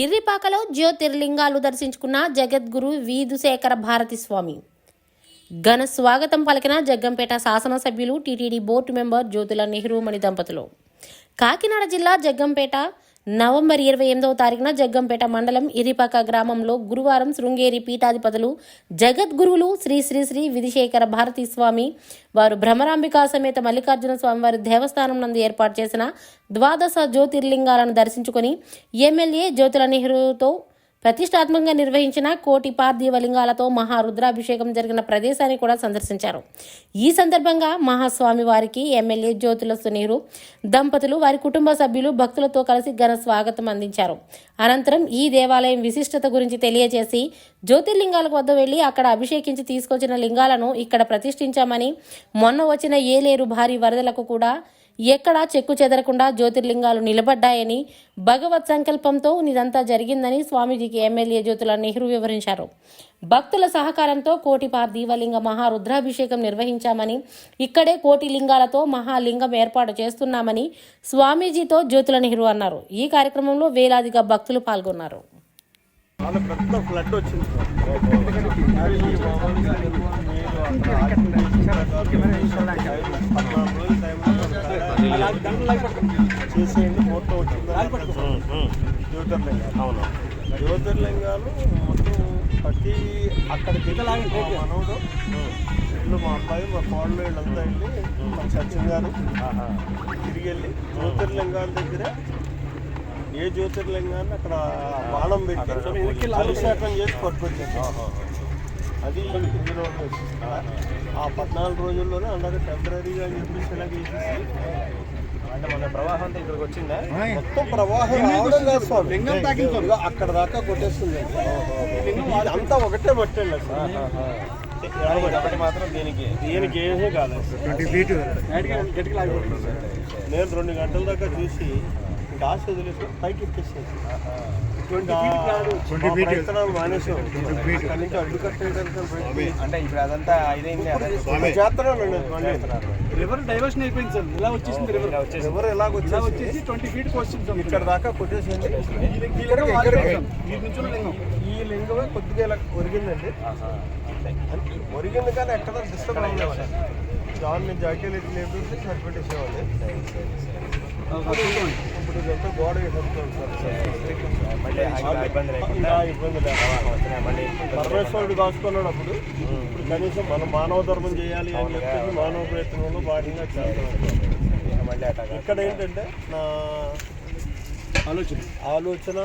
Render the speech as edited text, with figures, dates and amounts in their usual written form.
ఇర్రిపాకలో జ్యోతిర్లింగాలు దర్శించుకున్న జగద్గురు వీధుశేఖర భారతి స్వామి. ఘన స్వాగతం పలికిన జగ్గంపేట శాసనసభ్యులు, టీటీడీ బోర్డు మెంబర్ జ్యోతుల నెహ్రూ మణి దంపతులు. కాకినాడ జిల్లా జగ్గంపేట నవంబర్ 28వ తారీఖున జగ్గంపేట మండలం ఇర్రిపాక గ్రామంలో గురువారం శృంగేరి పీఠాధిపతులు జగద్గురువులు శ్రీ శ్రీ శ్రీ విధిశేఖర భారతీ స్వామి వారు భ్రమరాంబికా సమేత మల్లికార్జున స్వామివారి దేవస్థానం నందు ఏర్పాటు చేసిన ద్వాదశ జ్యోతిర్లింగాలను దర్శించుకుని ఎమ్మెల్యే జ్యోతుల నెహ్రూతో ప్రతిష్టాత్మకంగా నిర్వహించిన కోటి పార్థివ లింగాలతో మహారుద్రాభిషేకం జరిగిన ప్రదేశాన్ని కూడా సందర్శించారు. ఈ సందర్భంగా మహాస్వామి వారికి ఎమ్మెల్యే జ్యోతుల నెహ్రూ దంపతులు వారి కుటుంబ సభ్యులు భక్తులతో కలిసి ఘన స్వాగతం అందించారు. అనంతరం ఈ దేవాలయం విశిష్టత గురించి తెలియజేసి జ్యోతిర్లింగాల వద్ద వెళ్లి అక్కడ అభిషేకించి తీసుకొచ్చిన లింగాలను ఇక్కడ ప్రతిష్ఠించామని, మొన్న వచ్చిన ఏలేరు భారీ వరదలకు కూడా ఎక్కడా చెక్కు చెదరకుండా జ్యోతిర్లింగాలు నిలబడ్డాయని, భగవత్ సంకల్పంతో ఇదంతా జరిగిందని స్వామీజీకి ఎమ్మెల్యే జ్యోతుల నెహ్రూ వివరించారు. భక్తుల సహకారంతో కోటి పార్థివలింగ మహారుద్రాభిషేకం నిర్వహించామని, ఇక్కడే కోటి లింగాలతో మహాలింగం ఏర్పాటు చేస్తున్నామని స్వామీజీతో జ్యోతుల నెహ్రూ అన్నారు. ఈ కార్యక్రమంలో వేలాదిగా భక్తులు పాల్గొన్నారు. జ్యోతిర్లింగాలు మొత్తం ప్రతి అక్కడికి మనోడు ఇల్లు మా అబ్బాయి మా కోళ్ళు వీళ్ళంతా వెళ్ళి మా సచిన్ గారు తిరిగి వెళ్ళి జ్యోతిర్లింగాల దగ్గర ఏ జ్యోతిర్లింగాన్ని అక్కడ బాణం పెట్టి అభిషేకం చేసి పట్టుకొచ్చారు. అది ఇందులో ఆ 14 రోజుల్లోనే అలాగే టెంపరీగా అని చెప్పేసి ఇలా చేసేసి అంటే మన ప్రవాహం అంతా ఇక్కడికి వచ్చిందా? మొత్తం ప్రవాహం అక్కడ దాకా కొట్టేస్తుంది. అంతా ఒకటే పట్టండి ఒకటి మాత్రం దీనికి ఏమీ కాదు. నేను 2 గంటల దాకా చూసి ఇంకా ఆశ వదిలేసి పైకి ఎక్కేసేసి మానేసాం. అక్కడి నుంచి అడ్డు కట్టేయడానికి అంటే ఇప్పుడు అదంతా ఇదైంది చేస్తున్నాను. రివర్ డైవర్షన్ అయిపోయింది సార్. ఇలా వచ్చేసింది రివర్ ఎలాగ వచ్చేసి 20 ఫీట్కి వచ్చింది. ఇక్కడ దాకా కొట్టేసింది. ఈ లింగమే కొద్దిగా ఇలా ఒరిగిందండి. ఒరిగింది కానీ ఎక్కడ డిస్టర్బ్ అవ్వలేదు. దాన్ని జాకీలు ఎత్తి లేకపోతే సరిపెట్టేసేవాళ్ళు. ఇప్పుడు ఇదంతా గోడ పరమేశ్వరుడు దాచుకున్నాడు. అప్పుడు ఇప్పుడు కనీసం మనం మానవ ధర్మం చేయాలి అని చెప్పేసి మానవ ప్రయత్నంలో భాగంగా చేస్తాం. ఇక్కడ ఏంటంటే నా ఆలోచన